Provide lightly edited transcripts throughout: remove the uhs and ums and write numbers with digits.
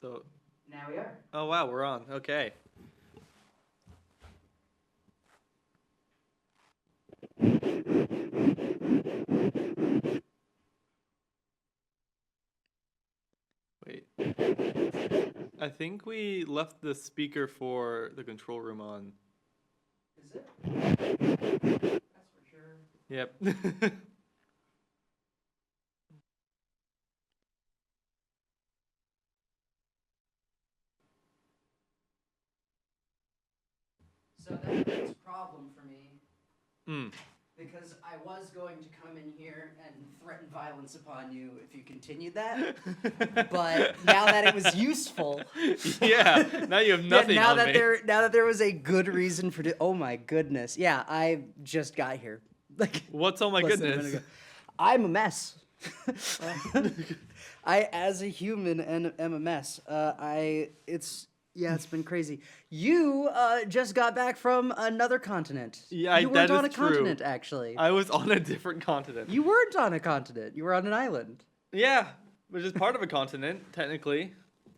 So, Now we are. oh wow, we're on. Okay. Wait. I think we left the speaker for the control room on. Is it? That's for sure. Yep. So that's a problem for me. Hmm. Because I was going to come in here and threaten violence upon you if you continued that. But now that it was useful. Yeah. Now you have nothing now on that me. now that there was a good reason for oh my goodness. Yeah, I just got here. Like What's oh my less than a minute goodness? ago. I'm a mess. I, as a human, am a mess. It's been crazy. You just got back from another continent. Yeah, you weren't that on is a true. continent, actually. I was on a different continent. You weren't on a continent. You were on an island. Yeah, which is part of a continent, technically.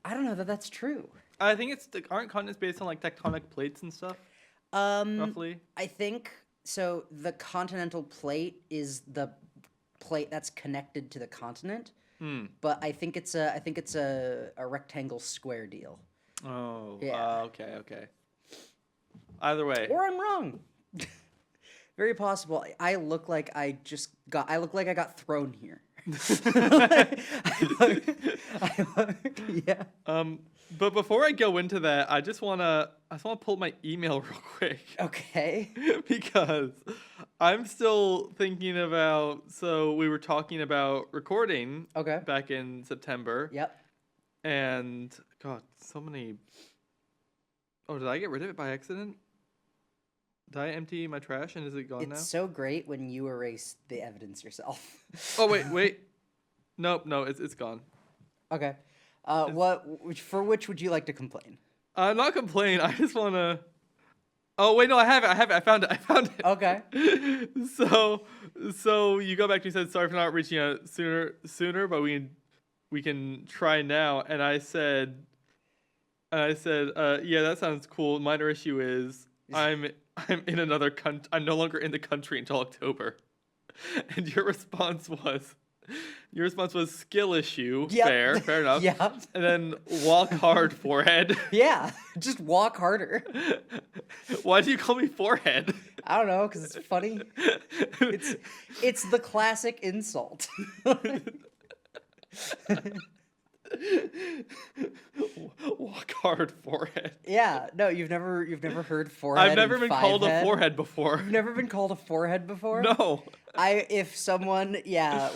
I don't know that that's true. I think aren't continents based on like tectonic plates and stuff, roughly? I think so. The continental plate is the plate that's connected to the continent, but I think it's a rectangle square deal. Oh, Yeah. Okay. Either way. Or I'm wrong. Very possible. I look like I got thrown here. Yeah. But before I go into that, I just wanna pull up my email real quick. Okay. Because I'm still thinking about. So we were talking about recording. Okay. Back in September. Yep. And God, so many. Oh, did I get rid of it by accident? Did I empty my trash and is it gone now? It's so great when you erase the evidence yourself. Oh wait. Nope, no, it's gone. Okay. For which would you like to complain? I'm not complaining. I just wanna. Oh wait, no, I have it. I found it. Okay. So you go back to you said sorry for not reaching out sooner, but we can try now. And I said, yeah, that sounds cool. Minor issue is I'm in another country. I'm no longer in the country until October. And your response was skill issue. Yep. Fair enough. Yeah. And then walk hard, forehead. Yeah. Just walk harder. Why do you call me forehead? I don't know, because it's funny. It's the classic insult. Walk hard, forehead. Yeah, no, you've never heard forehead. I've never been called a head? forehead before. You've never been called a forehead before? No. If someone,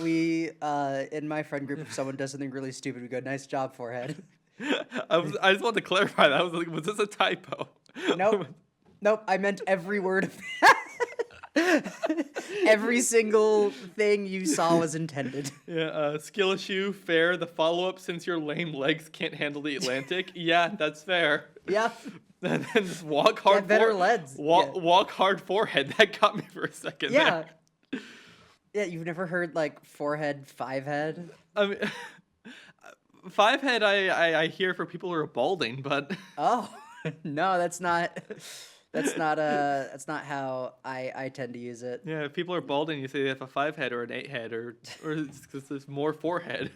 we in my friend group, if someone does something really stupid, we go, "Nice job, forehead." I just wanted to clarify that. I was like, was this a typo? Nope. I meant every word of that. Every single thing you saw was intended. Yeah, skill issue, fair. The follow-up, since your lame legs can't handle the Atlantic. Yeah, that's fair. Yeah. And then just walk hard. Better legs. Walk hard, forehead. That got me for a second. Yeah. There. Yeah, you've never heard like forehead, five head? I mean, five head. I hear for people who are balding, but. Oh no, that's not. That's not how I tend to use it. Yeah, if people are balding, you say they have a 5 head or an 8 head, or it's because there's more forehead.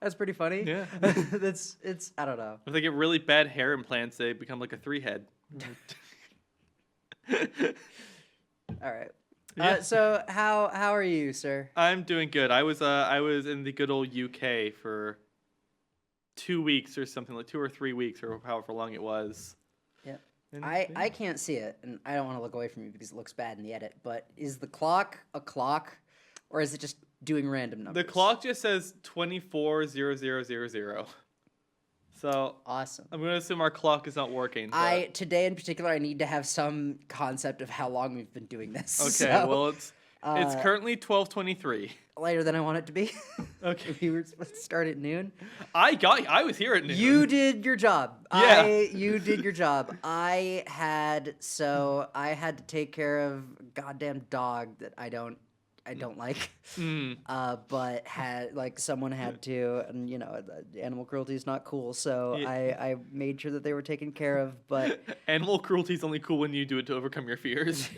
That's pretty funny. Yeah. it's I don't know. If they get really bad hair implants, they become like a 3 head. All right. Yeah. So how are you, sir? I'm doing good. I was in the good old UK for 2 weeks or something, like 2 or 3 weeks or however long it was. Yep. I can't see it, and I don't want to look away from you because it looks bad in the edit, but is the clock a clock, or is it just doing random numbers? The clock just says 24:00:00. So awesome. I'm going to assume our clock is not working. Today in particular, I need to have some concept of how long we've been doing this. Okay, so, well, it's currently 12:23. Later than I want it to be. Okay. We were supposed to start at noon. I was here at noon. You did your job. Yeah. You did your job. I had to take care of a goddamn dog that I I don't like. Mm. But someone had to, and animal cruelty is not cool. So Yeah. I made sure that they were taken care of. But Animal cruelty is only cool when you do it to overcome your fears.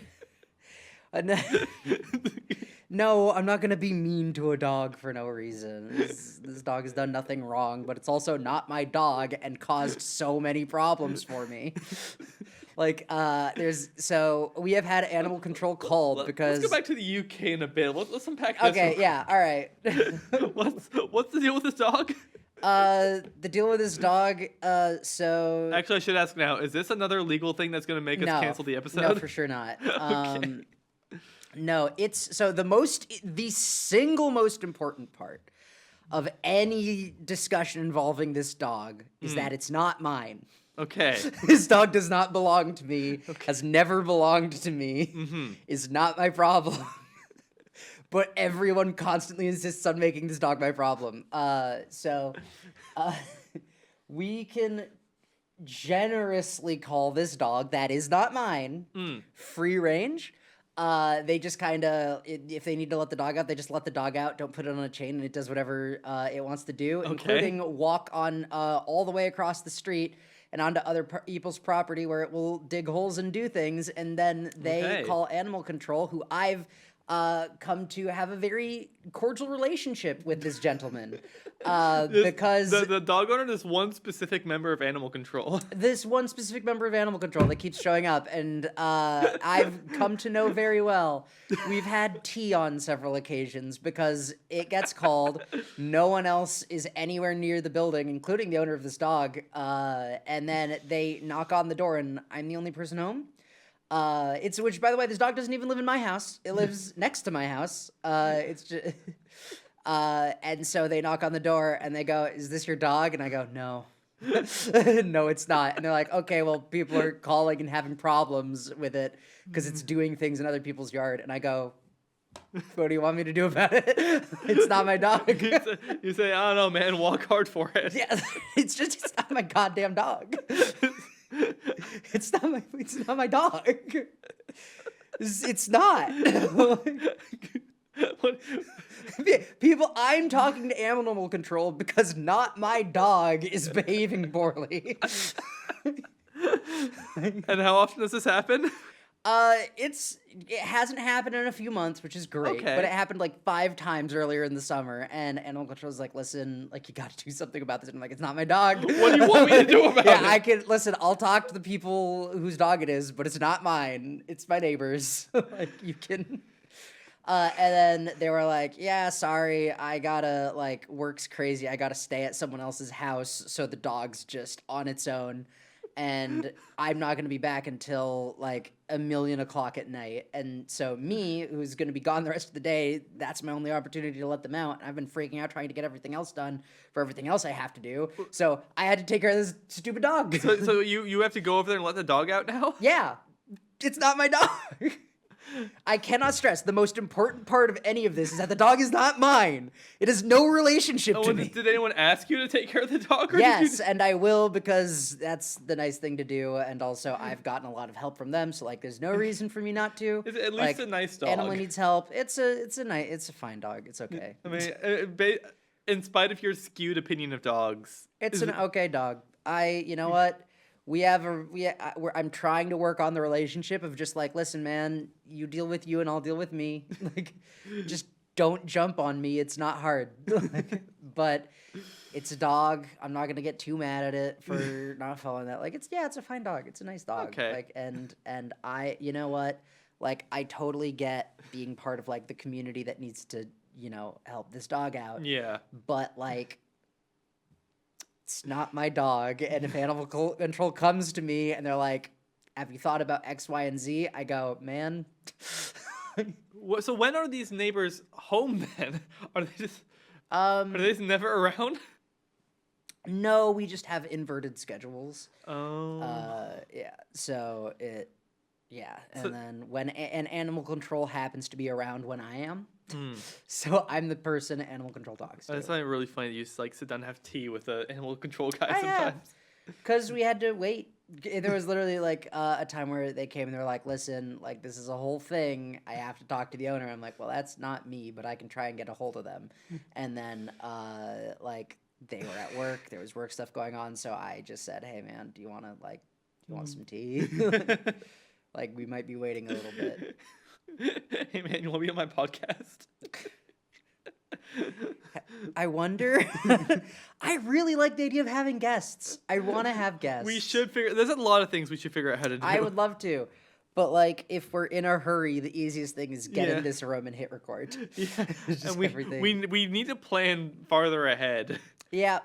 no, I'm not gonna be mean to a dog for no reason. This dog has done nothing wrong, but it's also not my dog and caused so many problems for me. So we have had animal control called because. Let's go back to the UK in a bit. Let's unpack this. Okay, yeah, all right. What's the deal with this dog? The deal with this dog. So. Actually, I should ask now: is this another legal thing that's going to make us cancel the episode? No, for sure not. Okay. No, it's so the single most important part of any discussion involving this dog is that it's not mine. Okay. This dog does not belong to me, has never belonged to me, is not my problem. But everyone constantly insists on making this dog my problem. We can generously call this dog, that is not mine, free range. They just kind of, if they need to let the dog out, they just let the dog out, don't put it on a chain, and it does whatever it wants to do, including walk on all the way across the street and onto other people's property where it will dig holes and do things, and then they call animal control, who I've come to have a very cordial relationship with this gentleman. Because the dog owner is one specific member of animal control. This one specific member of animal control that keeps showing up, and I've come to know very well. We've had tea on several occasions because it gets called. No one else is anywhere near the building, including the owner of this dog. And then they knock on the door, and I'm the only person home. Which, by the way, this dog doesn't even live in my house. It lives next to my house. It's just, and so they knock on the door and they go, "Is this your dog?" And I go, "No, no, it's not." And they're like, "Okay, well, people are calling and having problems with it because it's doing things in other people's yard." And I go, "What do you want me to do about it? It's not my dog." You say, "I don't know, man. Walk hard for it." Yeah, it's not my goddamn dog. It's not my dog. It's not. People, I'm talking to animal control because not my dog is behaving poorly. And how often does this happen? It hasn't happened in a few months, which is great. Okay. But it happened like 5 times earlier in the summer, and animal control was like, "Listen, like you got to do something about this." And I'm like, "It's not my dog." What do you want me to do about it? I can listen. I'll talk to the people whose dog it is, but it's not mine. It's my neighbor's. Like you can. And then they were like, "Yeah, sorry, I gotta work's crazy. I gotta stay at someone else's house, so the dog's just on its own." And I'm not going to be back until 1,000,000 at night. And so me, who's going to be gone the rest of the day, that's my only opportunity to let them out. And I've been freaking out trying to get everything else done for everything else I have to do. So I had to take care of this stupid dog. So you have to go over there and let the dog out now? Yeah. It's not my dog. I cannot stress the most important part of any of this is that the dog is not mine. It has no relationship to me. Did anyone ask you to take care of the dog? Yes, and I will because that's the nice thing to do, and also I've gotten a lot of help from them, so there's no reason for me not to. It's at least a nice dog. Animal needs help. It's a fine dog. It's okay. I mean, in spite of your skewed opinion of dogs, it's an okay dog. You know what? I'm trying to work on the relationship of just listen, man, you deal with you and I'll deal with me. Just don't jump on me. It's not hard. But it's a dog. I'm not gonna get too mad at it for not following that. It's a fine dog. It's a nice dog. Okay. And I, you know what? I totally get being part of the community that needs to, help this dog out. Yeah. But it's not my dog, and if animal control comes to me and they're like, "Have you thought about X, Y, and Z?" I go, "Man." So when are these neighbors home then? Are they just never around? No, we just have inverted schedules. Oh. Yeah. So and then when animal control happens to be around when I am. So I'm the person animal control talks to. It's not really funny that you sit down and have tea with an animal control guy sometimes. Because we had to wait. There was literally like a time where they came and they were like, "Listen, like this is a whole thing. I have to talk to the owner." I'm like, "Well, that's not me, but I can try and get a hold of them." And then like they were at work. There was work stuff going on, so I just said, "Hey, man, do you want to like, do you want some tea? Like we might be waiting a little bit." Hey man, you want to be on my podcast? I wonder. I really like the idea of having guests. I want to have guests. We should figure. There's a lot of things we should figure out how to do. I would love to. But, like, if we're in a hurry, the easiest thing is get in this room and hit record. Yeah. Just And everything. we need to plan farther ahead. Yeah.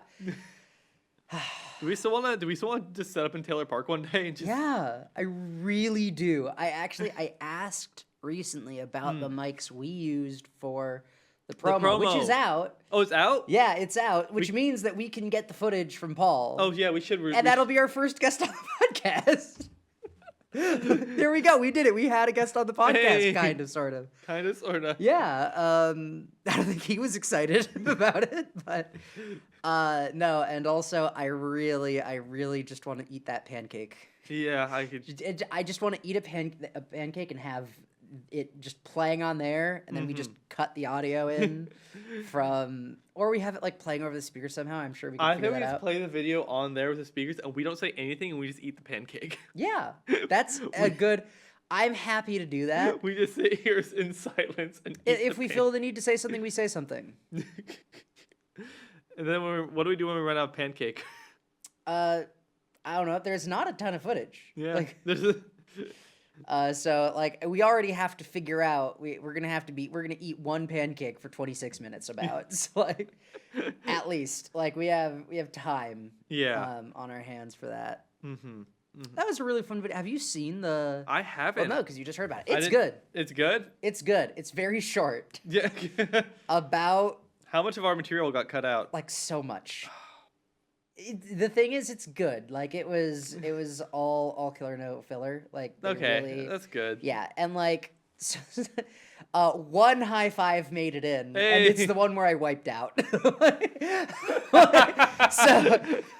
Do we still want to just set up in Taylor Park one day and just? Yeah, I really do. I asked recently about the mics we used for the promo, which is out. Oh, it's out? Yeah, it's out, which means that we can get the footage from Paul. Oh yeah, we should. And that'll be our first guest on the podcast. There we go. We did it. We had a guest on the podcast, Hey. kind of, sort of. Kind of, sort of. Yeah. I don't think he was excited about it, but no. And also, I really just want to eat that pancake. Yeah, I could. I just want to eat a pancake and have it just playing on there, and then we just cut the audio in from, or we have it like playing over the speaker somehow. I'm sure we can I figure think we that just out. play the video on there with the speakers, and we don't say anything, and we just eat the pancake. Yeah, that's a good. I'm happy to do that. We just sit here in silence and eat If the we feel the need to say something, we say something. And then what do we do when we run out of pancake? I don't know. There's not a ton of footage. Yeah, Like, there's a. so like we already have to figure out we're gonna eat one pancake for 26 minutes about. So like at least like we have time on our hands for that. That was a really fun video. Have you seen the I haven't. Well, no, because you just heard about it. It's didn't- good. It's good. It's good. It's very short. Yeah. About How much of our material got cut out? like so much. The thing is, it's good. Like it was all killer no filler. Like they Okay, really, that's good. yeah, and like so, one high five made it in, and it's Hey. the one where I wiped out.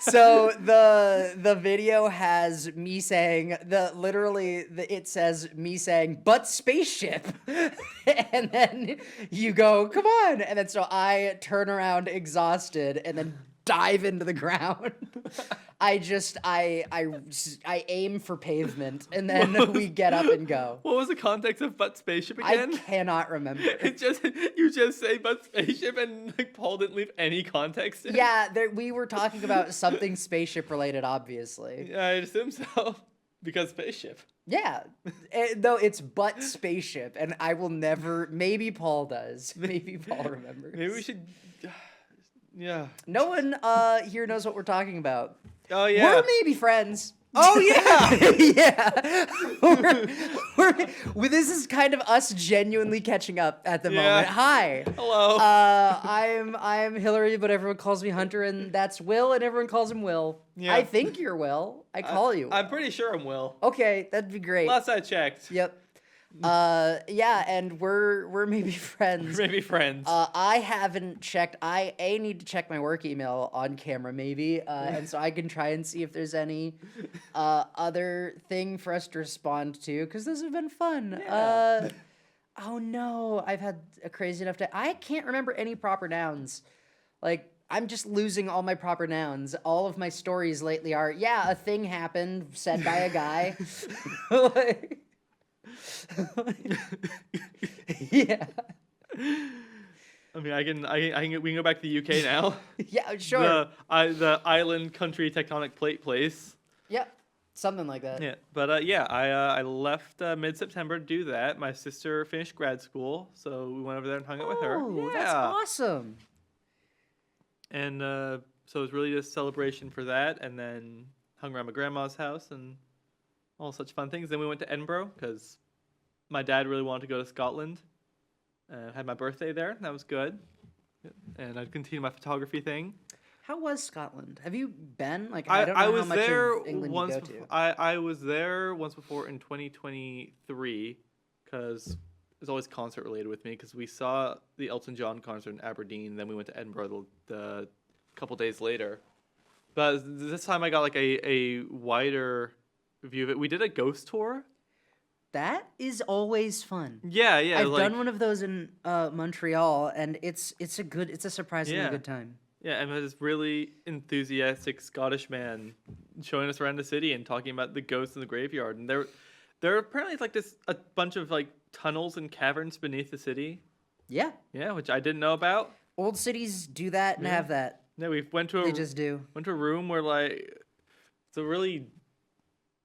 so the video has me saying it says me saying but spaceship, and then you go come on, and then so I turn around exhausted and then dive into the ground. I aim for pavement, and then we get up and go. What was the context of butt spaceship I again? cannot remember. You just say butt spaceship, and like Paul didn't leave any context. In. Yeah, we were talking about something spaceship related, obviously. Yeah, I assume so. Because spaceship. Yeah, though it's but spaceship, and I will never. Maybe Paul does. Maybe Paul remembers. Maybe we should. Yeah. No one here knows what we're talking about. Oh yeah. We're maybe friends. Oh yeah. Yeah. This is kind of us genuinely catching up at the moment. Hi. Hello. I'm Hillary, but everyone calls me Hunter, and that's Will, and everyone calls him Will. Yeah. I think you're Will. I call you Will. I'm pretty sure I'm Will. Okay, that'd be great. Last I checked. Yep. Yeah, and we're maybe friends. Maybe friends. I haven't checked. I need to check my work email on camera, maybe, and so I can try and see if there's any other thing for us to respond to, because this has been fun. Yeah. Oh no, I've had a crazy enough day. I can't remember any proper nouns. Like, I'm just losing all my proper nouns. All of my stories lately are, yeah, a thing happened said by a guy. Like, yeah. I mean, we can go back to the UK now. Yeah, sure. The island country tectonic plate place. Yep. Something like that. Yeah, but I left mid-September to do that. My sister finished grad school, so we went over there and hung out with her. Oh, Yeah. that's awesome. And so it was really just a celebration for that, and then hung around my grandma's house and all such fun things. Then we went to Edinburgh because my dad really wanted to go to Scotland. Had my birthday there. That was good. And I'd continue my photography thing. How was Scotland? Have you been? Like, I don't know was how much there of England once. you go to. I was there once before in 2023 because it's always concert related with me because we saw the Elton John concert in Aberdeen. Then we went to Edinburgh the couple days later. But this time I got like a wider view of it. We did a ghost tour. That is always fun. Yeah, yeah, I've like done one of those in Montreal, and it's a surprisingly yeah. good time. Yeah, and this really enthusiastic Scottish man showing us around the city and talking about the ghosts in the graveyard. And there are apparently like a bunch of like tunnels and caverns beneath the city. Yeah, Yeah, which I didn't know about. old cities do that and Yeah. have that. Yeah, we went to They just do. a room where like it's a really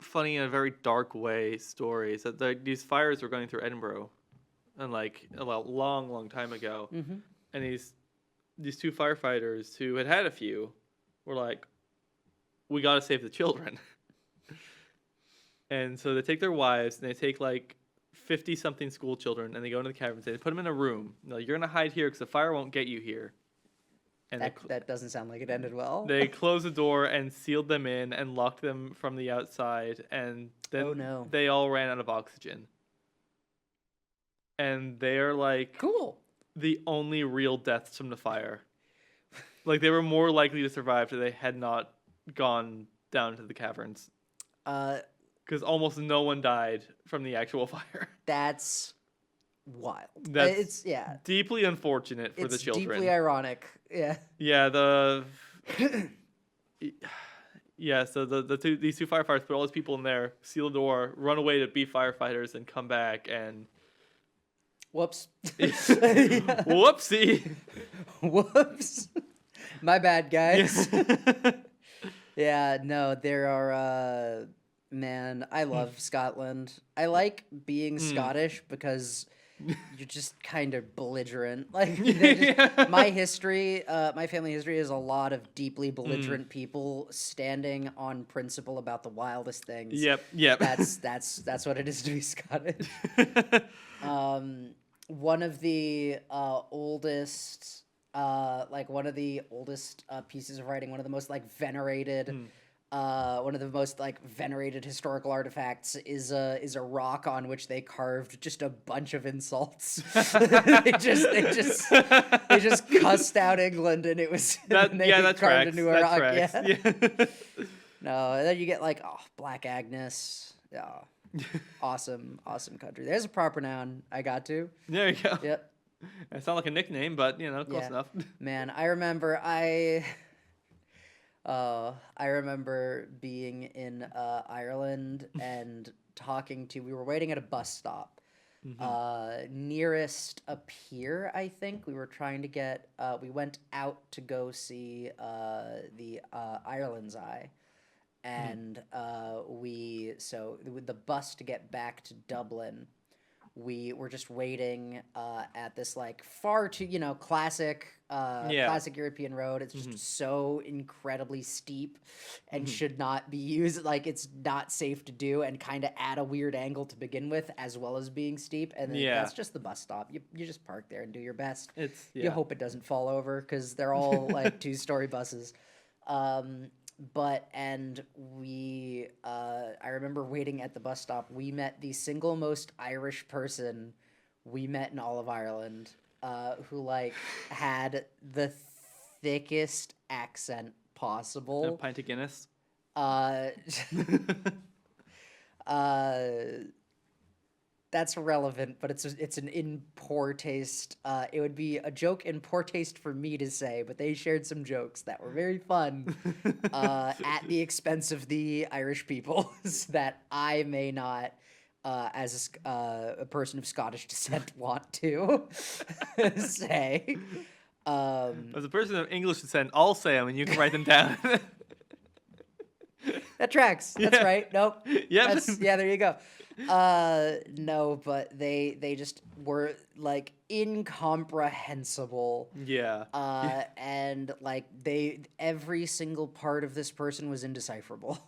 funny in a very dark way story. So these fires were going through Edinburgh, and like a long time ago, Mm-hmm. and these two firefighters who had a few were like, we got to save the children. And so they take their wives and they take like 50 something school children and they go into the caverns and they put them in a room. They're like, you're going to hide here because the fire won't get you here. And That doesn't sound like it ended well. they closed the door and sealed them in and locked them from the outside. And then Oh, no. they all ran out of oxygen. And they are like Cool. the only real deaths from the fire. Like they were more likely to survive if they had not gone down to the caverns. Because almost no one died from the actual fire. That's wild. That's It's deeply unfortunate for the It's children. deeply ironic. Yeah. Yeah, so these two firefighters put all these people in there, seal the door, run away to be firefighters, and come back and Whoops. whoopsie. Whoops. My bad, guys. Yeah, no, there are man, I love Scotland. I like being Scottish because you're just kind of belligerent. Like my history, my family history is a lot of deeply belligerent people standing on principle about the wildest things. Yep. That's what it is to be Scottish. One of the oldest pieces of writing, one of the most like venerated one of the most like venerated historical artifacts is a rock on which they carved just a bunch of insults. they just cussed out England, and it was that carved tracks. into a That rock. tracks. Yeah. No, and then you get like Black Agnes. Yeah. Awesome country. There's a proper noun I got to. There you go. Yep. It's not like a nickname, but close enough. Man, I remember being in Ireland and we were waiting at a bus stop. Nearest a pier, I think. We were trying to get, we went out to go see the Ireland's Eye. And the bus to get back to Dublin, we were just waiting at this like far too classic European road. It's just so incredibly steep and should not be used. Like it's not safe to do, and kind of at a weird angle to begin with, as well as being steep. And then that's just the bus stop. You just park there and do your best. You hope it doesn't fall over because they're all like 2-story buses. I remember waiting at the bus stop. We met the single most Irish person we met in all of Ireland, who like had the thickest accent possible. A pint of Guinness. That's relevant, but it's an in poor taste. It would be a joke in poor taste for me to say, but they shared some jokes that were very fun at the expense of the Irish people that I may not, as a person of Scottish descent, want to say. As a person of English descent, I'll say them and you can write them down. That tracks. That's right. Nope. Yep. Yeah, there you go. No, but they just were like incomprehensible. Yeah. And like every single part of this person was indecipherable.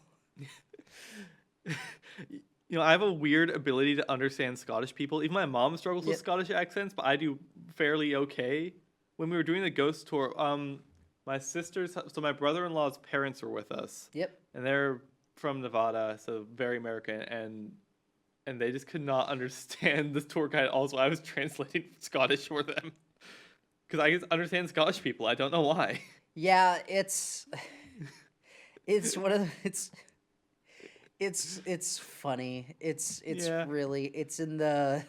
I have a weird ability to understand Scottish people. Even my mom struggles with Scottish accents, but I do fairly okay. When we were doing the ghost tour, my brother-in-law's parents were with us. Yep. And they're from Nevada, so very American, and they just could not understand the tour guide. Also, I was translating Scottish for them because I understand Scottish people. I don't know why. Yeah, It's one of the, it's funny. It's Yeah. really it's in the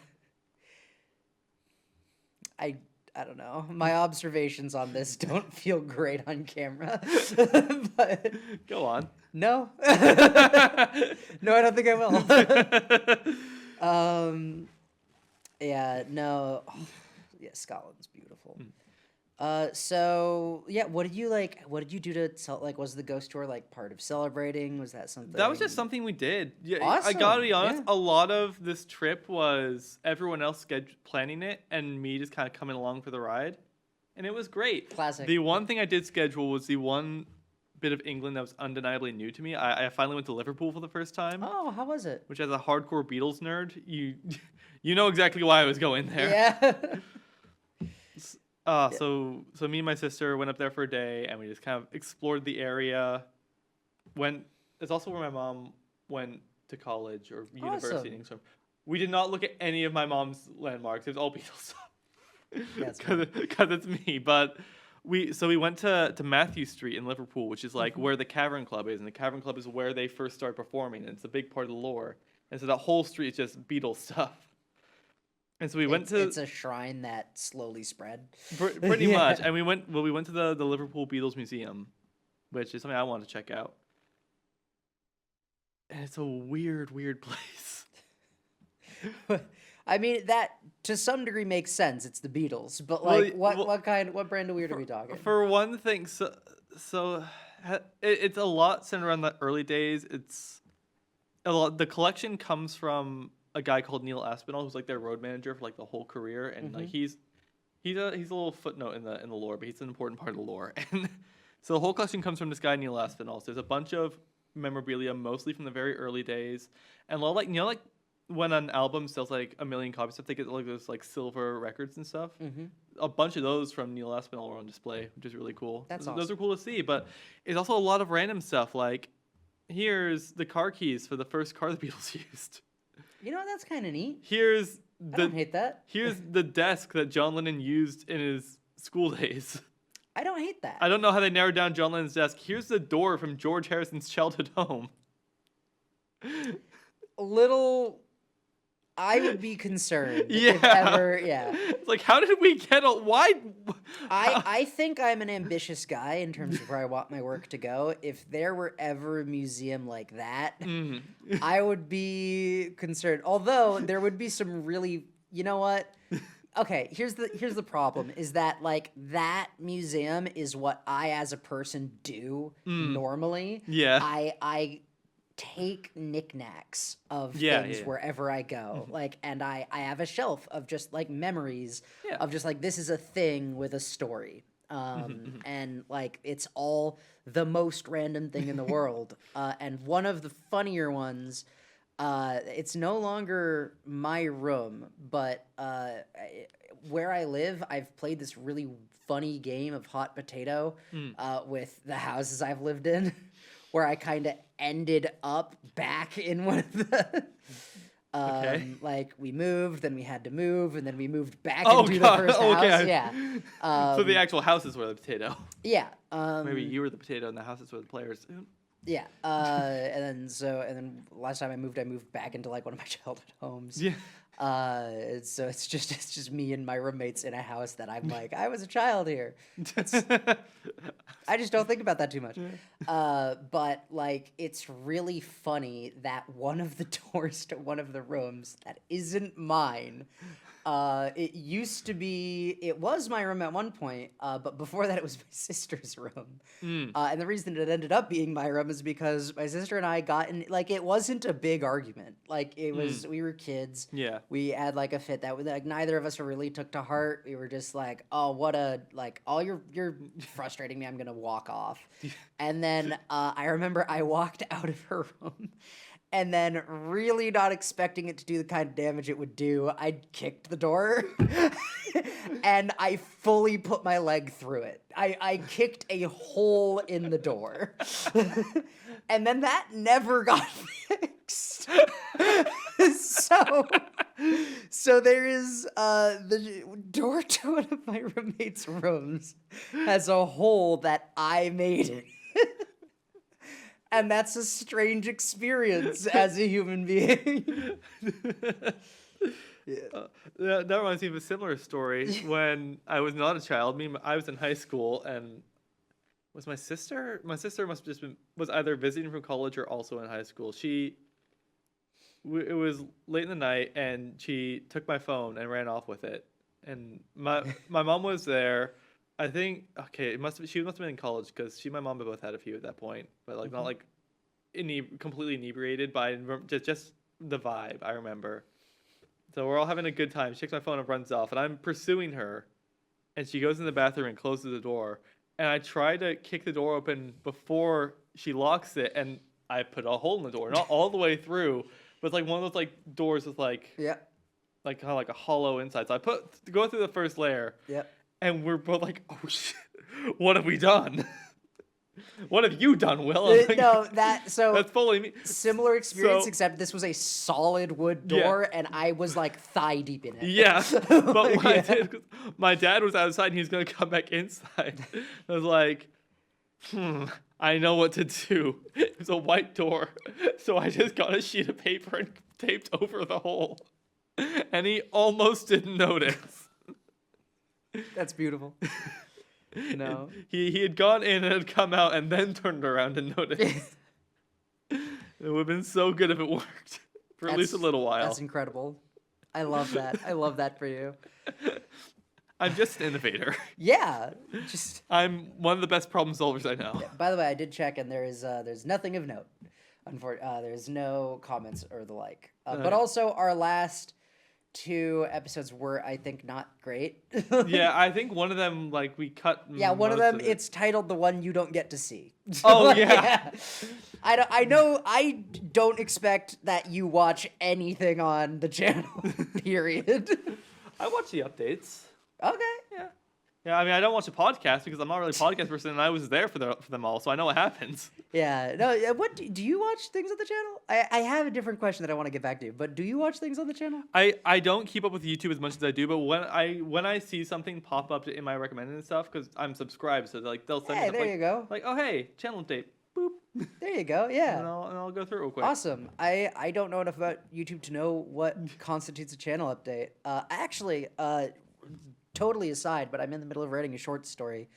I I don't know. My observations on this don't feel great on camera. But Go on. no. No, I don't think I will. Yeah, no. Yeah, Scotland's beautiful. So yeah, what did you like? What did you do to like? Was the ghost tour like part of celebrating? Was that something? That was just something we did. Yeah, I Awesome. gotta be honest. Yeah. A lot of this trip was everyone else planning it, and me just kind of coming along for the ride, and it was great. Classic. The one thing I did schedule was the one bit of England that was undeniably new to me. I finally went to Liverpool for the first time, Oh, how was it? which as a hardcore Beatles nerd, you know exactly why I was going there. Yeah. So me and my sister went up there for a day, and we just kind of explored the area. It's also where my mom went to college or university. Awesome. So we did not look at any of my mom's landmarks. It was all Beatles stuff. That's Because it's me. But we went to Matthew Street in Liverpool, which is like where the Cavern Club is, and the Cavern Club is where they first started performing, and it's a big part of the lore. And so that whole street is just Beatles stuff. And so we went to. It's a shrine that slowly spread. Pretty Yeah. much, and we went to the Liverpool Beatles Museum, which is something I wanted to check out. And it's a weird place. I mean, that to some degree makes sense. It's the Beatles, but Well, like, what brand of weird are we talking? For one thing, it's a lot centered around the early days. It's a lot. The collection comes from a guy called Neil Aspinall, who's like their road manager for like the whole career, and like he's a little footnote in the lore, but he's an important part of the lore. And so the whole collection comes from this guy Neil Aspinall. So there's a bunch of memorabilia, mostly from the very early days, and a lot like like when an album sells like 1 million copies, stuff they get like those like silver records and stuff. A bunch of those from Neil Aspinall are on display, which is really cool. That's Those awesome. are cool to see, but it's also a lot of random stuff like here's the car keys for the first car the Beatles used. You know, that's kind of neat. Here's I don't hate that. Here's the desk that John Lennon used in his school days. I don't hate that. I don't know how they narrowed down John Lennon's desk. Here's the door from George Harrison's childhood home. A little. I would be concerned. Yeah. If ever, yeah. It's like, how did we get why? I think I'm an ambitious guy in terms of where I want my work to go. If there were ever a museum like that, I would be concerned. Although there would be some really, you know what? Okay, here's the problem is that like that museum is what I as a person do normally. Yeah. I take knickknacks of Yeah, things yeah. wherever I go. Like, and I have a shelf of just like memories Yeah. of just like, this is a thing with a story. And like, it's all the most random thing in the world. And one of the funnier ones, it's no longer my room, but where I live, I've played this really funny game of hot potato with the houses I've lived in, where I kind of ended up back in one of the. Okay. Like we moved, then we had to move, and then we moved back Oh, into God. the first Okay. house. Yeah. So the actual houses were the potato. Yeah. Maybe you were the potato and the houses were the players. Yeah. And then last time I moved back into like one of my childhood homes. Yeah. So it's just me and my roommates in a house that I'm like, I was a child here. I just don't think about that too much. But like, it's really funny that one of the doors to one of the rooms that isn't mine, it was my room at one point, but before that it was my sister's room. And the reason it ended up being my room is because my sister and I got in, like, it wasn't a big argument. Like, it was, we were kids. Yeah. We had like a fit that like neither of us really took to heart. We were just like, oh, what a, like, oh, you're frustrating me. I'm going to walk off. And then I remember I walked out of her room and then really not expecting it to do the kind of damage it would do, I kicked the door and I fully put my leg through it. I kicked a hole in the door. And then that never got fixed. So there is the door to one of my roommates' rooms has a hole that I made it. And that's a strange experience as a human being. Yeah. That reminds me of a similar story. When I was not a child, I was in high school, and was my sister? My sister must have just was either visiting from college or also in high school. It was late in the night, and she took my phone and ran off with it. And my mom was there. I think she must have been in college because she and my mom both had a few at that point, but like not like completely inebriated, but just the vibe. I remember. So we're all having a good time. She takes my phone and runs off, and I'm pursuing her, and she goes in the bathroom and closes the door. And I try to kick the door open before she locks it, and I put a hole in the door, not all the way through, but it's like one of those like doors with like like kind of like a hollow inside. So I go through the first layer, and we're both like, oh shit, what have we done? What have you done, Will? Like, no, that's fully me. Similar experience, except this was a solid wood door, and I was like thigh deep in it. Yeah, but what I did, my dad was outside, and he was gonna come back inside. I was like, I know what to do. It was a white door, so I just got a sheet of paper and taped over the hole, and he almost didn't notice. That's beautiful. No. He had gone in and had come out and then turned around and noticed. It would have been so good if it worked for at least a little while. That's incredible. I love that. I love that for you. I'm just an innovator. Yeah. I'm one of the best problem solvers I know. Yeah, by the way, I did check, and there's nothing of note. There's no comments or the like. But also, our last 2 episodes were, I think, not great. Yeah, I think one of them, like, we cut. Yeah, one of them, it's titled "The One You Don't Get to See." Oh yeah. I know. I don't expect that you watch anything on the channel. Period. I watch the updates. Okay. Yeah. Yeah, I mean, I don't watch a podcast because I'm not really a podcast person, and I was there for them all, so I know what happens. Yeah. No. What do you watch things on the channel? I have a different question that I want to get back to, but do you watch things on the channel? I don't keep up with YouTube as much as I do, but when I see something pop up in my recommended and stuff, because I'm subscribed, so like they'll send me there you go. Like, oh hey, channel update. Boop. There you go. Yeah. And I'll go through it real quick. Awesome. I don't know enough about YouTube to know what constitutes a channel update. Actually, totally aside, but I'm in the middle of writing a short story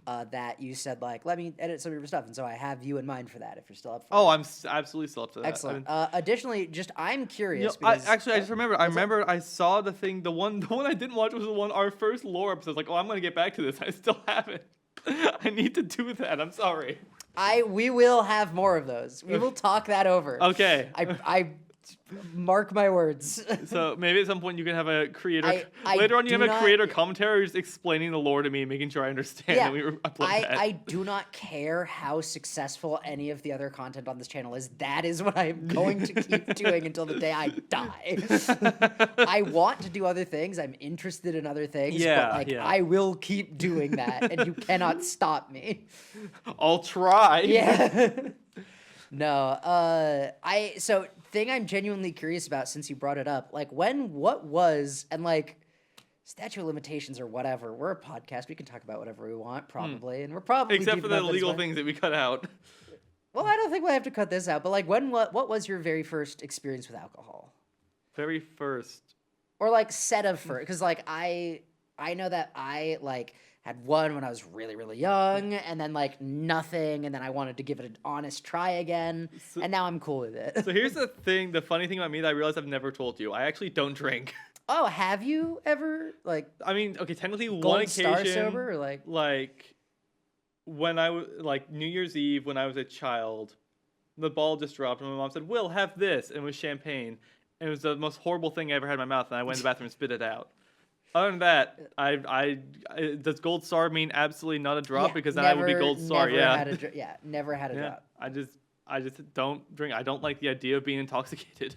that you said, like, let me edit some of your stuff. And so I have you in mind for that if you're still up for it. Oh, I'm absolutely still up to that. Excellent. Additionally, I'm curious. I just remember. I remember I saw the thing. The one I didn't watch was our first lore episode. I was like, oh, I'm going to get back to this. I still haven't. I need to do that. I'm sorry. We will have more of those. We will talk that over. Okay. I mark my words. So maybe at some point you can have a creator. Later on, you have a creator commentary just explaining the lore to me, making sure I understand. Yeah, and we upload that. I do not care how successful any of the other content on this channel is. That is what I'm going to keep doing until the day I die. I want to do other things. I'm interested in other things. But I will keep doing that, and you cannot stop me. I'll try. Yeah. No. So thing I'm genuinely curious about since you brought it up, like what was, and like statute of limitations or whatever. We're a podcast. We can talk about whatever we want, probably, and we're probably except for the legal things that we cut out. Well, I don't think we'll have to cut this out. But like, what was your very first experience with alcohol? Very first, or like set of first, because like I know that I like had one when I was really, really young, and then like nothing, and then I wanted to give it an honest try again, and now I'm cool with it. So here's the funny thing about me that I realized I've never told you. I actually don't drink. Oh, have you ever, like... I mean, okay, technically Gold one occasion... Star sober, or like... Like, when I was, like, New Year's Eve when I was a child, the ball just dropped, and my mom said, Will, have this, and it was champagne. And it was the most horrible thing I ever had in my mouth, and I went in the bathroom and spit it out. Other than that, does Gold Star mean absolutely not a drop? Because then I would be Gold Star. Never had a drop. I just don't drink. I don't like the idea of being intoxicated.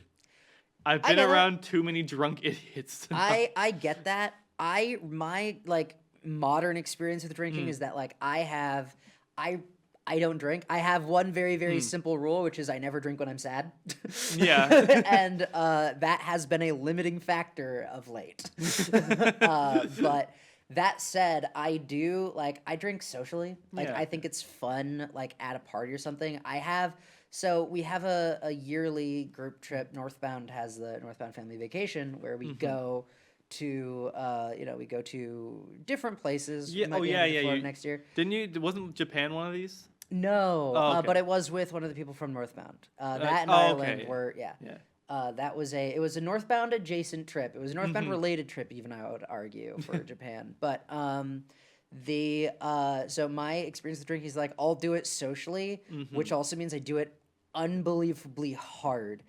I've been around too many drunk idiots. I get that. My like modern experience with drinking is that like I don't drink. I have one very, very simple rule, which is I never drink when I'm sad. Yeah. And that has been a limiting factor of late. But That said, I do like I drink socially. Like Yeah. I think it's fun, like at a party or something. So we have a yearly group trip. Northbound has the Northbound Family Vacation where we Hmm. go to we go to different places. Yeah. We Oh might be yeah, heading to yeah. Florida next year. Didn't you? Wasn't Japan one of these? No, Oh, okay. but it was with one of the people from Northbound. That and Oh, Ireland okay. were yeah. Yeah. It was a Northbound adjacent trip. It was a Northbound Hmm. related trip, even I would argue for Japan. But so my experience with drinking is like I'll do it socially, which also means I do it unbelievably hard.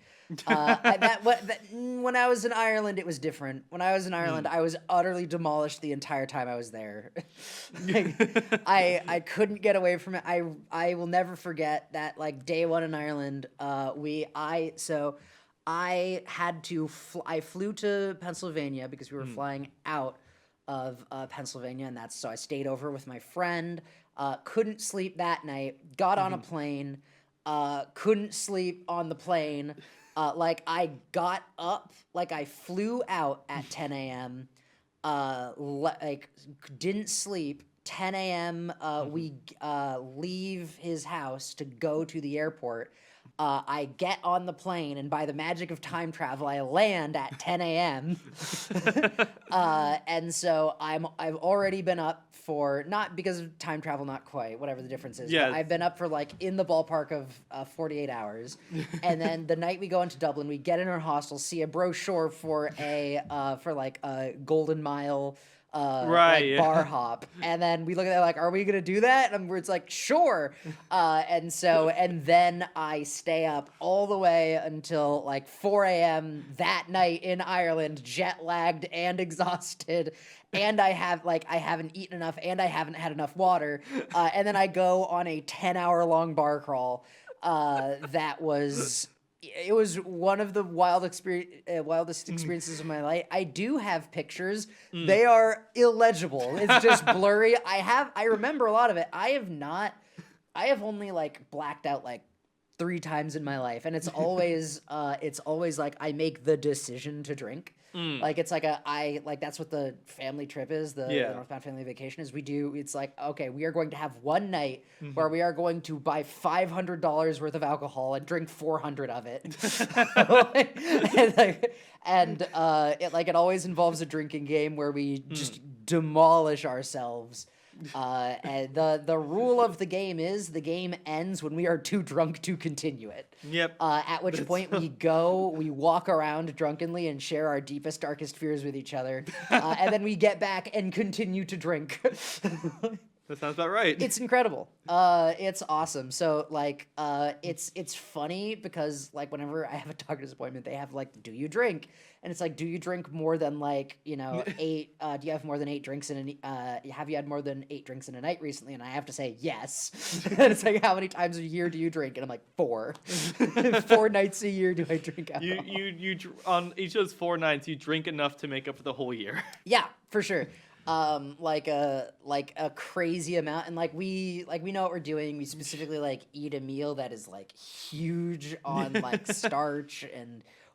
When I was in Ireland, it was different. When I was in Ireland, I was utterly demolished the entire time I was there. Like, I couldn't get away from it. I will never forget that like day one in Ireland. I had to I flew to Pennsylvania because we were flying out of Pennsylvania, and so I stayed over with my friend. Couldn't sleep that night. Got on a plane. Couldn't sleep on the plane. Like I got up, like I flew out at 10 a.m. Like didn't sleep. 10 a.m. We leave his house to go to the airport. I get on the plane, and by the magic of time travel, I land at 10 a.m. And so I've already been up for not because of time travel, not quite, whatever the difference is. Yeah. But I've been up for like in the ballpark of 48 hours. And then the night we go into Dublin, we get in our hostel, see a brochure for a Golden Mile Right, like yeah. bar hop, and then we look at it like, are we gonna do that? And it's like, sure. And then I stay up all the way until like 4 a.m. that night in Ireland, jet lagged and exhausted, and I haven't eaten enough, and I haven't had enough water, and then I go on a 10-hour long bar crawl. It was one of the wildest experiences of my life. I do have pictures. They are illegible. It's just blurry. I remember a lot of it. I have only like blacked out like 3 times in my life, and it's always like I make the decision to drink. Like it's like that's what the family trip is, the Northbound Family Vacation is. It's like, okay, we are going to have one night where we are going to buy $500 worth of alcohol and drink 400 of it. It always involves a drinking game where we just demolish ourselves. And the rule of the game is the game ends when we are too drunk to continue it. Yep. At which point we walk around drunkenly and share our deepest, darkest fears with each other. And then we get back and continue to drink. That sounds about right. It's incredible. It's awesome. So like, it's funny because like whenever I have a doctor's appointment, they have like, do you drink? And it's like, do you drink more than like, 8, do you have more than 8 drinks have you had more than 8 drinks in a night recently? And I have to say yes. And it's like, how many times a year do you drink? And I'm like, 4. 4 nights a year do I drink alcohol. On each of those 4 nights, you drink enough to make up for the whole year. Yeah, for sure. Like a crazy amount, and like we know what we're doing. We specifically like eat a meal that is like huge on like starch,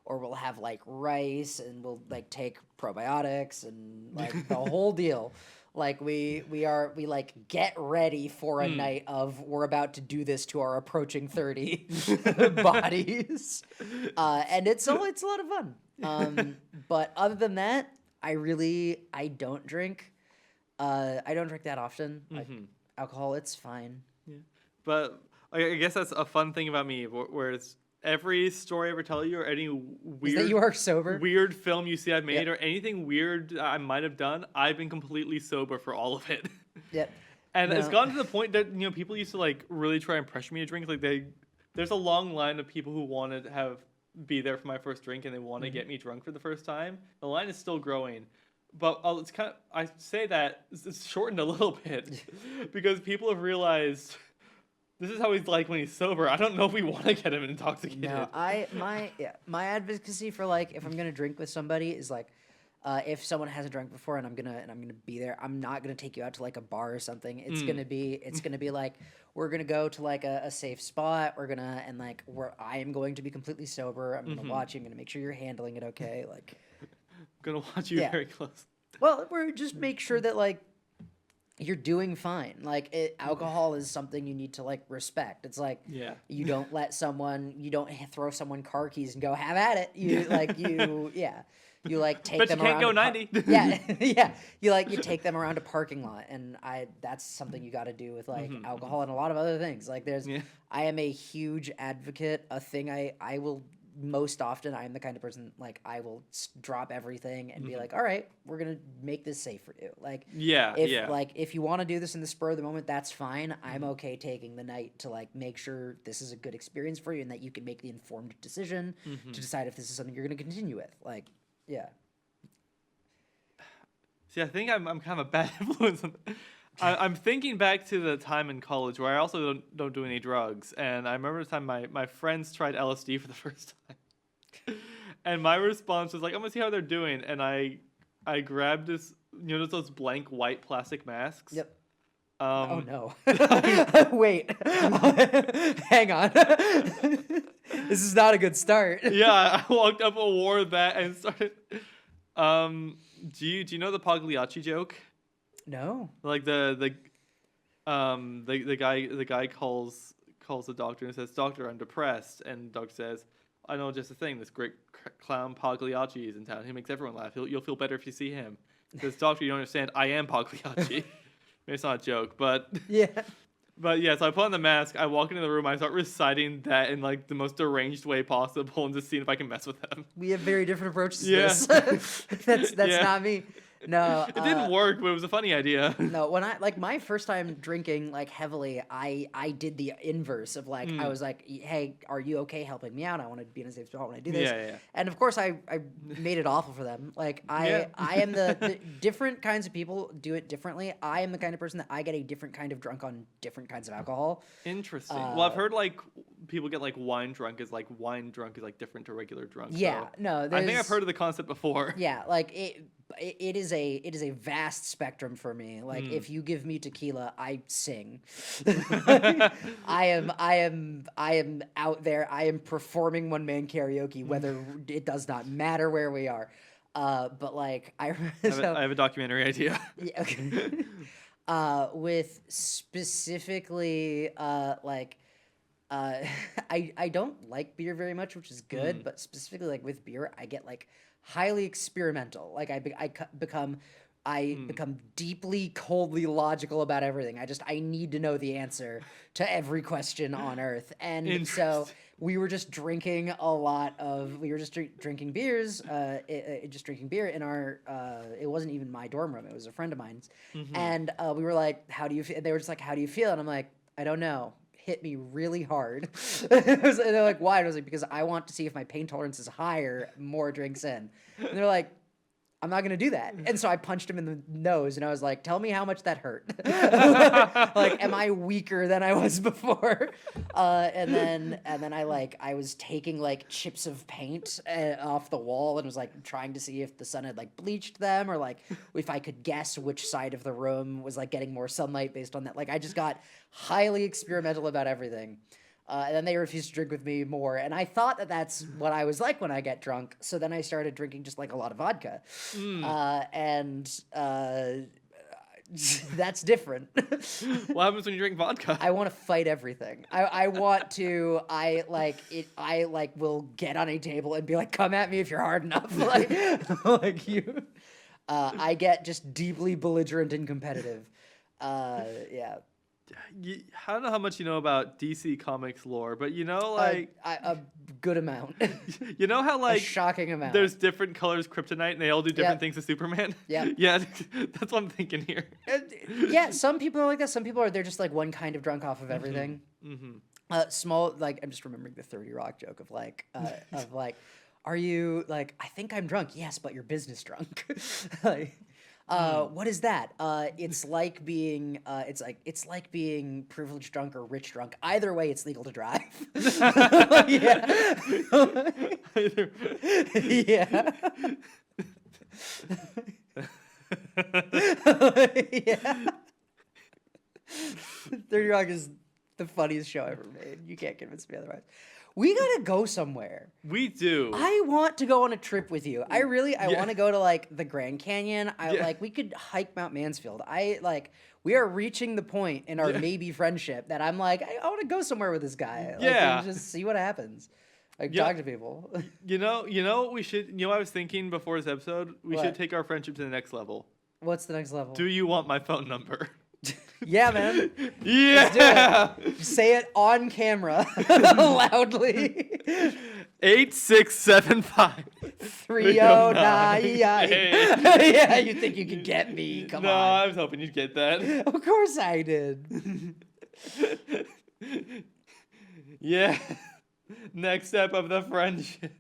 or we'll have like rice, and we'll like take probiotics and like the whole deal. Like we like get ready for a night of we're about to do this to our approaching 30 bodies, and it's a lot of fun. But other than that, I don't drink. I don't drink that often. Like alcohol, it's fine. Yeah. But I guess that's a fun thing about me, where it's every story I ever tell you, or any Is that you are sober? weird film you see I've made, or anything weird I might have done, I've been completely sober for all of it. Yep. And it's No. gotten to the point that people used to like really try and pressure me to drink. Like there's a long line of people who want to be there for my first drink, and they want to get me drunk for the first time. The line is still growing, but it's kind of, I say that it's shortened a little bit because people have realized this is how he's like when he's sober. I don't know if we want to get him intoxicated. No, my advocacy for like if I'm gonna drink with somebody is like, if someone hasn't drunk before and I'm gonna be there, I'm not gonna take you out to like a bar or something. It's gonna be like we're gonna go to like a safe spot. I am going to be completely sober. I'm gonna watch you. I'm gonna make sure you're handling it okay. Like, I'm gonna watch you Yeah. very close. Well, we're just make sure that like you're doing fine. Like alcohol is something you need to like respect. It's like Yeah. you don't let someone, you don't throw someone car keys and go have at it. You like you yeah. You like take Bet you them can't around. go a 90. Yeah, yeah. You take them around a parking lot, and that's something you got to do with like alcohol and a lot of other things. Like Yeah. I am a huge advocate. A thing I will most often. I am the kind of person like I will drop everything and be like, all right, we're gonna make this safe for you. Like Yeah, yeah. if you want to do this in the spur of the moment, that's fine. I'm okay taking the night to like make sure this is a good experience for you and that you can make the informed decision to decide if this is something you're gonna continue with. Like. Yeah. See, I think I'm kind of a bad influence. I'm thinking back to the time in college where I also don't do any drugs, and I remember the time my friends tried LSD for the first time, and my response was like, "I'm gonna see how they're doing," and I grabbed this, those blank white plastic masks. Yep. Oh no! Wait, hang on. This is not a good start. Yeah, I walked up and wore that and started. Do you know the Pagliacci joke? No. Like the guy calls the doctor and says, "Doctor, I'm depressed," and the doctor says, "I know just the thing. This great clown Pagliacci is in town. He makes everyone laugh. You'll feel better if you see him." He says, "Doctor, you don't understand. I am Pagliacci." Maybe it's not a joke, but Yeah. But yeah, so I put on the mask, I walk into the room, I start reciting that in like the most deranged way possible and just seeing if I can mess with them. We have very different approaches to Yeah. this. That's Yeah. not me. No. It didn't work, but it was a funny idea. No, when I like my first time drinking like heavily, I did the inverse of like I was like, hey, are you okay helping me out? I want to be in a safe spot when I do this. Yeah. And of course I made it awful for them. Like I am the different kinds of people do it differently. I am the kind of person that I get a different kind of drunk on different kinds of alcohol. Interesting. Well, I've heard like people get like wine drunk is like different to regular drunk. Yeah, so no, I think I've heard of the concept before. Yeah, like it is a vast spectrum for me. Like if you give me tequila, I sing. I am out there. I am performing one man karaoke, whether it does not matter where we are. But like I have a documentary idea. Yeah, okay. With specifically I don't like beer very much, which is good, but specifically like with beer, I get like highly experimental. Like I become deeply coldly logical about everything. I need to know the answer to every question on earth. And so we were just drinking drinking beers, just drinking beer in our, it wasn't even my dorm room. It was a friend of mine's. And we were like, how do you feel? They were just like, how do you feel? And I'm like, I don't know. Hit me really hard. And they're like, why? And I was like, because I want to see if my pain tolerance is higher, more drinks in. And they're like, I'm not gonna do that. And so I punched him in the nose and I was like, tell me how much that hurt. Like, am I weaker than I was before? And then I was taking like chips of paint off the wall and was like trying to see if the sun had like bleached them or like if I could guess which side of the room was like getting more sunlight based on that. Like I just got highly experimental about everything. And then they refused to drink with me more. And I thought that that's what I was like when I get drunk. So then I started drinking just like a lot of vodka. That's different. What happens when you drink vodka? I want to fight everything. I will get on a table and be like, come at me if you're hard enough. Like you. I get just deeply belligerent and competitive. Yeah. I don't know how much you know about DC Comics lore, but you know, like a good amount. You know how like a shocking amount. There's different colors kryptonite, and they all do different things to Superman. Yeah, yeah, that's what I'm thinking here. Yeah, some people are like that. Some people they're just like one kind of drunk off of everything. Small like I'm just remembering the 30 Rock joke of like are you like I think I'm drunk? Yes, but you're business drunk. Like. What is that? It's like being privileged drunk or rich drunk. Either way, it's legal to drive. Yeah. Yeah. Yeah. 30 Rock is the funniest show ever made. You can't convince me otherwise. We gotta go somewhere. We do. I want to go on a trip with you. I Yeah. want to go to like the Grand Canyon. Yeah. We could hike Mount Mansfield. We are reaching the point in our Yeah. maybe friendship that I'm like, I want to go somewhere with this guy. Yeah. And just see what happens. Like Yeah. talk to people. You know what we should. You know, what I was thinking before this episode, we What? should take our friendship to the next level. What's the next level? Do you want my phone number? Yeah, man. Yeah. Say it on camera loudly. 8675. 309. Hey. Yeah, you think you could get me? Come No, on. I was hoping you'd get that. Of course I did. Yeah. Next step of the friendship.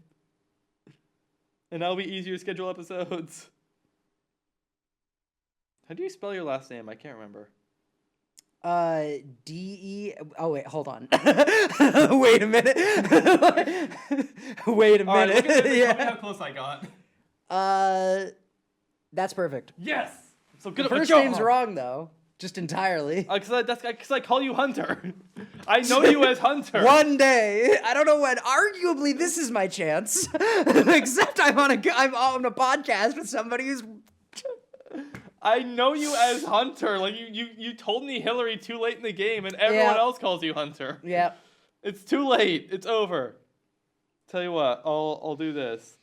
And that'll be easier to schedule episodes. How do you spell your last name? I can't remember. D-E... Oh, wait, hold on. Wait a minute. Wait a All right, minute. look at this. Tell me Yeah. how close I got. That's perfect. Yes. So good The at my first job. name's wrong, though. Just entirely. Because I call you Hunter. I know you as Hunter. One day, I don't know when. Arguably, this is my chance. Except I'm on a podcast with somebody who's. I know you as Hunter. Like you told me Hillary too late in the game, and everyone Yeah. else calls you Hunter. Yeah. It's too late. It's over. Tell you what, I'll do this.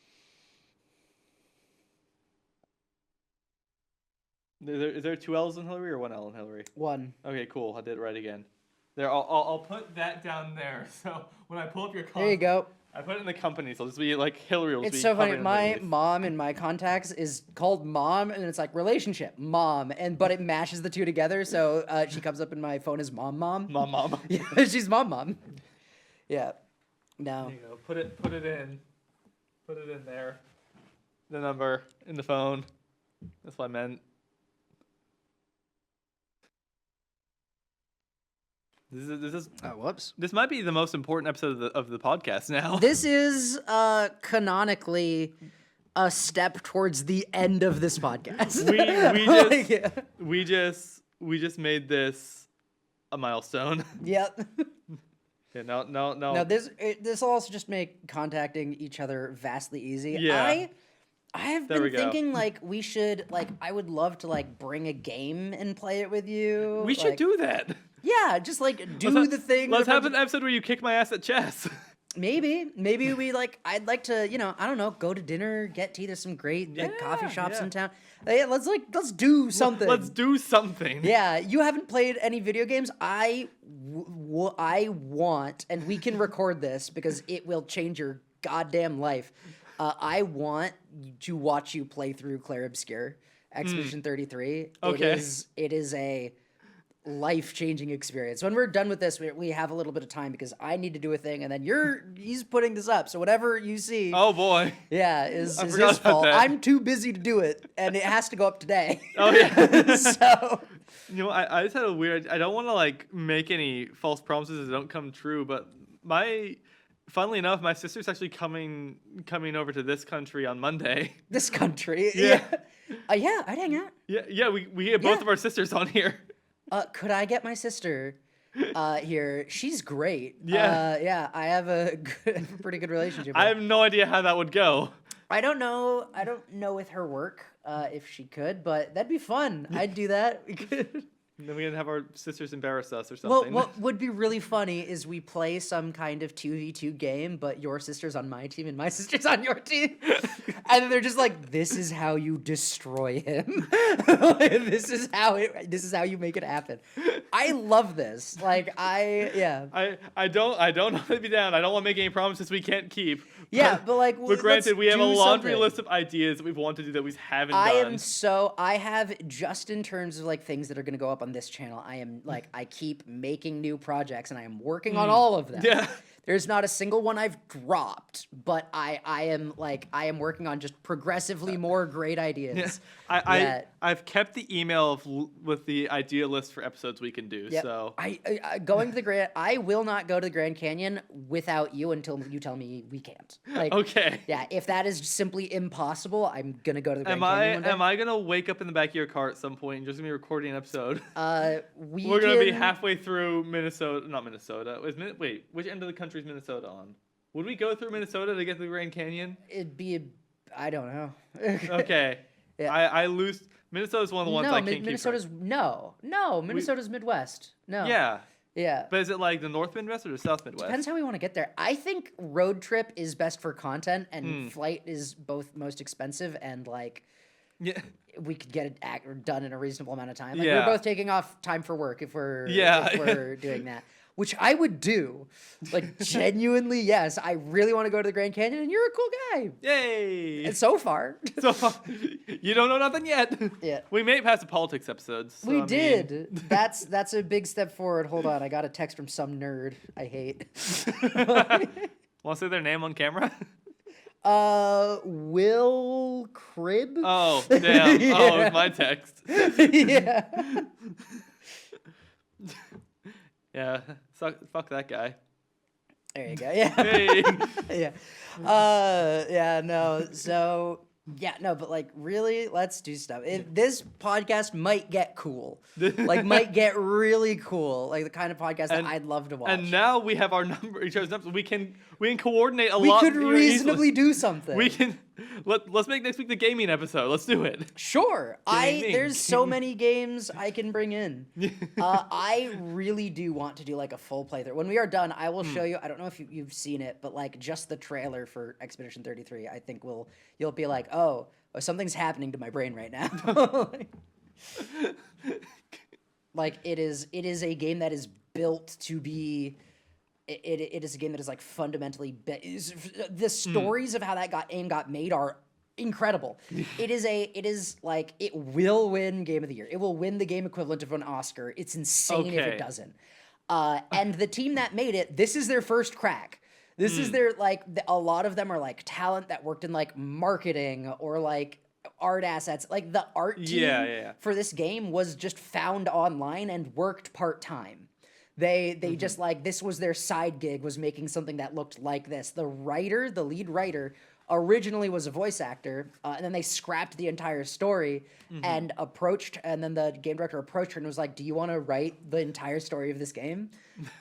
Is there 2 L's in Hillary or 1 L in Hillary? One. Okay, cool. I did it right again. There, I'll put that down there. So when I pull up your There you go. I put it in the company, so this will be like Hillary will It's be so funny. covered My underneath. mom in my contacts is called Mom, and it's like relationship, Mom, but it mashes the two together, so she comes up in my phone as Mom. Mom. Yeah, she's Mom. Yeah. No. There you go. Put it in. Put it in there. The number in the phone. That's what I meant. Whoops. This might be the most important episode of the podcast now. This is canonically a step towards the end of this podcast. we just made this a milestone. Yep. Yeah, no. Now this will also just make contacting each other vastly easy. Yeah. I have There we been go. thinking we should I would love to bring a game and play it with you. We should do that. Yeah, just do the thing. Let's that have an episode where you kick my ass at chess. Maybe we I'd like to, I don't know, go to dinner, get tea. There's some great coffee shops in town. Yeah, let's do something. Let's do something. Yeah, you haven't played any video games. I want, and we can record this because it will change your goddamn life. I want to watch you play through Clair Obscur, Expedition 33. Okay. It is a life-changing experience. When we're done with this, we have a little bit of time because I need to do a thing, and then he's putting this up. So whatever you see, Oh boy. yeah, is I his forgot about fault. that. I'm too busy to do it, and it has to go up today. Oh yeah. So You know, I just had a weird. I don't want to make any false promises that don't come true, but funnily enough, my sister's actually coming over to this country on Monday. this country, Yeah. yeah, I'd hang out. Yeah. We have both Yeah. of our sisters on here. Could I get my sister here? She's great. Yeah. Yeah, I have a pretty good relationship with I her. have no idea how that would go. I don't know with her work if she could, but that'd be fun. I'd do that. We could. And then we're gonna have our sisters embarrass us or Well, something. what would be really funny is we play some kind of 2v2 game, but your sister's on my team and my sister's on your team. And then they're just like, this is how you destroy him. This is how you make it happen. I love this. I don't know if I'd be down. I don't want to make any promises we can't keep. Yeah, but But granted, we have a do laundry something. list of ideas that we want to do that we haven't I done. have just in terms of things that are going to go up on this channel, I keep making new projects and I am working on all of them. Yeah. There's not a single one I've dropped, but I am working on just progressively more great ideas. I've kept the email with the idea list for episodes we can do. Yep. So I going to the Grand. I will not go to the Grand Canyon without you until you tell me we can't. Like, okay. Yeah, if that is simply impossible, I'm gonna go to the Grand Canyon one day. Am I gonna wake up in the back of your car at some point and just gonna be recording an episode? We're gonna be halfway through Minnesota. Not Minnesota. Wait, which end of the country is Minnesota on? Would we go through Minnesota to get to the Grand Canyon? It'd be I don't know. Okay. Yeah. I lose. Minnesota's one of the ones I can't Minnesota's keep no. Minnesota's Midwest. No. Yeah. Yeah. But is it like the North Midwest or the South Midwest? Depends how we want to get there. I think road trip is best for content, and flight is both most expensive and like. Yeah. We could get it done in a reasonable amount of time. Like Yeah. we're both taking off time for work if we're doing that. Which I would do. Like genuinely, yes. I really want to go to the Grand Canyon and you're a cool guy. Yay. And so far. So far. You don't know nothing yet. Yeah. We made it past the politics episodes. So We I mean- did. That's a big step forward. Hold on. I got a text from some nerd I hate. Want to say their name on camera? Will Cribb? Oh, damn. Yeah. Oh, it was my text. Yeah. Yeah. Fuck that guy. There you go. Yeah. Hey. Yeah. Yeah, no. So, yeah, no, but like really, let's do stuff. This podcast might get cool. Like might get really cool. Like the kind of podcast that I'd love to watch. And now we have our number. Each other's numbers. We can coordinate a we lot. could more reasonably easily. do something. We can let's make next week the gaming episode. Let's do it. Sure. Gaming. There's so many games I can bring in. I really do want to do like a full playthrough. When we are done, I will show you. I don't know if you've seen it, but like just the trailer for Expedition 33, I think you'll be like, oh, something's happening to my brain right now. Like it is a game that is built to be. It is a game that is like fundamentally the stories of how that got made are incredible. It is like it will win Game of the Year. It will win the game equivalent of an Oscar. It's insane if Okay. it doesn't. And the team that made it, this is their first crack. This is their like a lot of them are like talent that worked in like marketing or like art assets. Like the art team for this game was just found online and worked part-time. They just like this was their side gig, was making something that looked like this. The lead writer originally was a voice actor, and then they scrapped the entire story and then the game director approached her and was like, do you want to write the entire story of this game?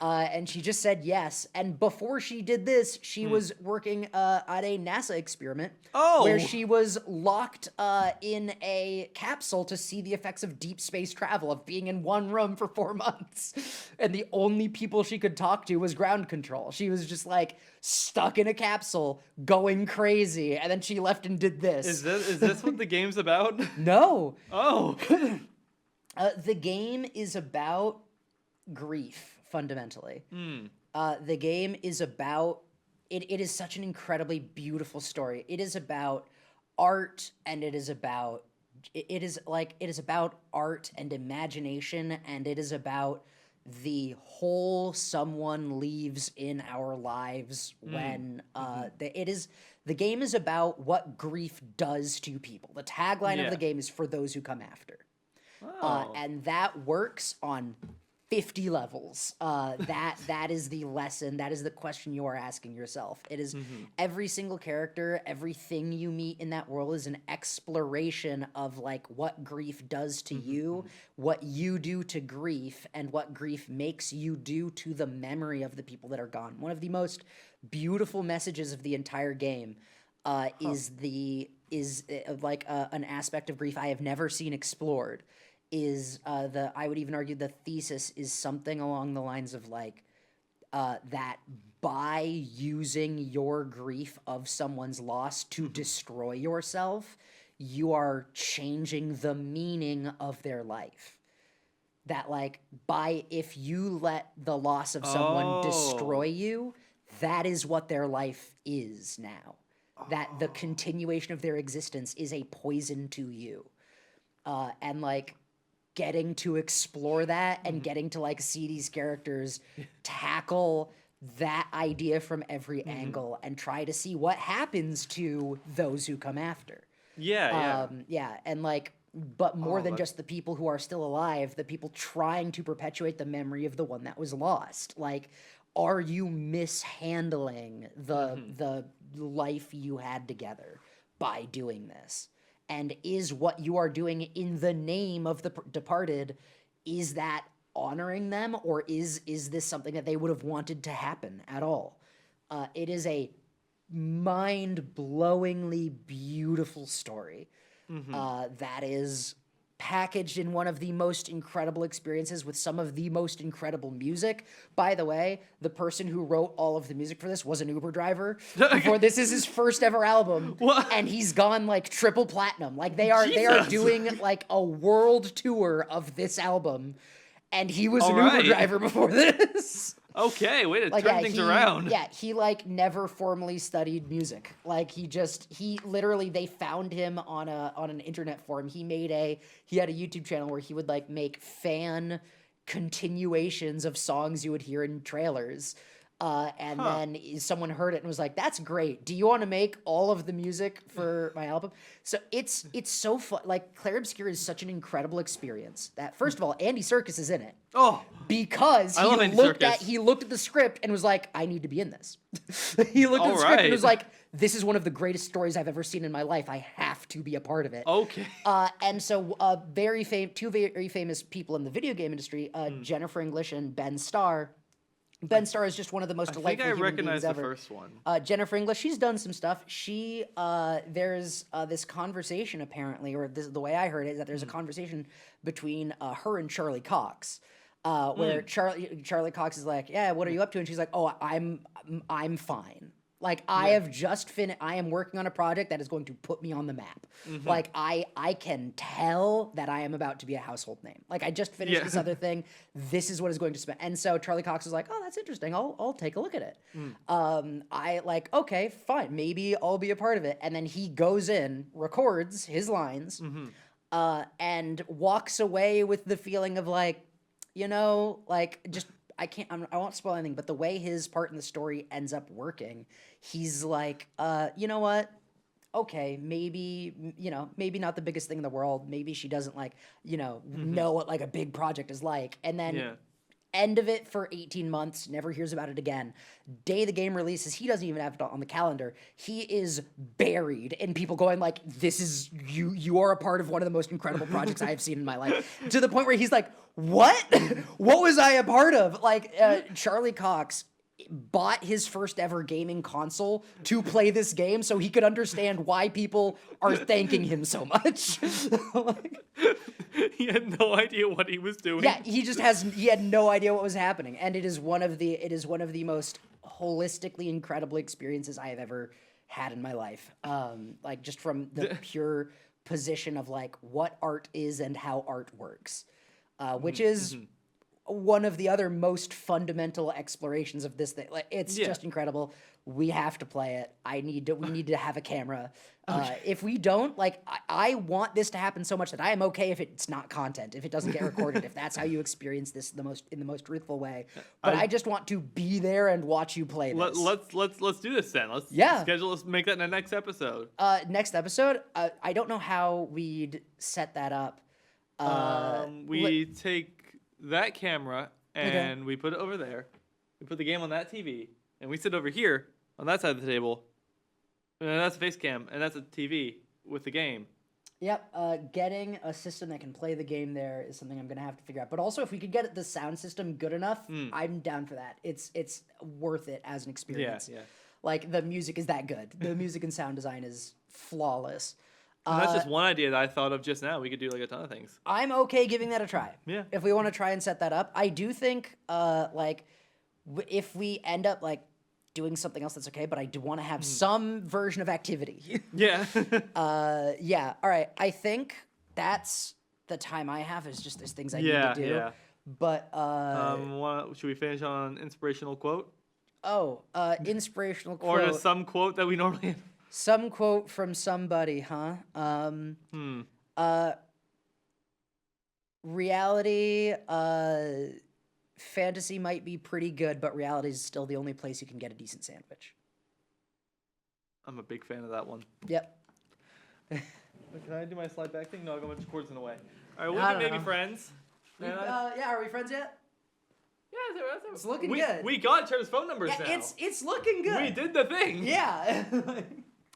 And she just said yes. And before she did this, she was working at a NASA experiment where she was locked in a capsule to see the effects of deep space travel, of being in one room for 4 months. And the only people she could talk to was ground control. She was just like stuck in a capsule going crazy. And then she left and did this. Is this what the game's about? No. Oh. The game is about grief, fundamentally. The game is about it is such an incredibly beautiful story. It is about art, and it is about art and imagination, and it is about the hole someone leaves in our lives when the game is about what grief does to people. The tagline of the game is "For those who come after." And that works on 50 levels. That is the lesson. That is the question you are asking yourself. It is every single character, everything you meet in that world is an exploration of like what grief does to you, what you do to grief, and what grief makes you do to the memory of the people that are gone. One of the most beautiful messages of the entire game is an aspect of grief I have never seen explored. I would even argue the thesis is something along the lines of like that by using your grief of someone's loss to destroy yourself, you are changing the meaning of their life. That like if you let the loss of someone destroy you, that is what their life is now. That the continuation of their existence is a poison to you. And like getting to explore that and getting to like see these characters tackle that idea from every angle and try to see what happens to those who come after. Yeah, and like, but more than just the people who are still alive, the people trying to perpetuate the memory of the one that was lost. Like, are you mishandling the life you had together by doing this? And is what you are doing in the name of the departed, is that honoring them, or is this something that they would have wanted to happen at all? It is a mind-blowingly beautiful story that is packaged in one of the most incredible experiences with some of the most incredible music. By the way, the person who wrote all of the music for this was an Uber driver before. This is his first ever album. What? And he's gone like triple platinum. Like they are Jesus. doing like a world tour of this album, and he was an right. Uber driver before this. Okay, way to turn things around. Yeah, he like never formally studied music. Like he literally, they found him on an internet forum. He had a YouTube channel where he would like make fan continuations of songs you would hear in trailers. And then someone heard it and was like, "That's great. Do you want to make all of the music for my album?" So it's so fun. Like, Clair Obscur is such an incredible experience that, first of all, Andy Serkis is in it. Oh, because I love Andy Serkis. He looked at the script and was like, "I need to be in this." He looked at the script and was like, "This is one of the greatest stories I've ever seen in my life. I have to be a part of it." Okay. And so two very famous people in the video game industry, Jennifer English and Ben Starr. Ben Starr is just one of the most delightful human beings ever. I recognize the first one. Jennifer English, she's done some stuff. There's this conversation apparently, or the way I heard it is that there's a conversation between her and Charlie Cox, where Charlie Cox is like, "Yeah, what are you up to?" And she's like, "Oh, I'm fine. Like, I have just finished. I am working on a project that is going to put me on the map. Like, I can tell that I am about to be a household name. Like, I just finished this other thing. This is what is going to spend." And so Charlie Cox was like, "Oh, that's interesting. I'll take a look at it." I like, okay, fine. Maybe I'll be a part of it. And then he goes in, records his lines, and walks away with the feeling of like, like, just, I won't spoil anything, but the way his part in the story ends up working, he's like, you know what? Okay, maybe not the biggest thing in the world. Maybe she doesn't like, know what like a big project is like. And then end of it for 18 months, never hears about it again. Day the game releases, he doesn't even have it on the calendar. He is buried in people going like, "This is, you are a part of one of the most incredible projects I have seen in my life." To the point where he's like, "What? What was I a part of?" Like, Charlie Cox bought his first ever gaming console to play this game so he could understand why people are thanking him so much. He had no idea what he was doing. Yeah, he had no idea what was happening, and it is one of the most holistically incredible experiences I have ever had in my life. Like, just from the pure position of like what art is and how art works, which is one of the other most fundamental explorations of this thing. Like, it's just incredible. We have to play it. We need to have a camera. If we don't, like, I want this to happen so much that I am okay if it's not content, if it doesn't get recorded, if that's how you experience this in the most truthful way. But I just want to be there and watch you play this. Let's do this then. Let's let's make that in the next episode. Next episode, I don't know how we'd set that up. We take that camera and we put it over there. We put the game on that TV, and we sit over here on that side of the table. And that's a face cam, and that's a TV with the game. Yep. Getting a system that can play the game there is something I'm gonna have to figure out. But also, if we could get the sound system good enough, I'm down for that. It's worth it as an experience. Yeah. Like, the music is that good. The music and sound design is flawless. And that's just one idea that I thought of just now. We could do like a ton of things. I'm okay giving that a try. Yeah. If we want to try and set that up, I do think if we end up like doing something else, that's okay. But I do want to have some version of activity. Yeah. Yeah. All right. I think that's the time I have. Is just there's things I need to do. Yeah. But should we finish on an inspirational quote? Oh, inspirational quote. Or some quote that we normally. Some quote from somebody, huh? Reality fantasy might be pretty good, but reality is still the only place you can get a decent sandwich. I'm a big fan of that one. Yep. Can I do my slide back thing? No, I got a bunch of cords in the way. All right, we I can don't maybe know. friends. Yeah, are we friends yet? Yeah, It's looking we, good. We got each other's phone numbers Yeah, now. it's looking good. We did the thing. Yeah.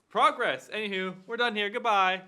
Progress. Anywho, we're done here. Goodbye.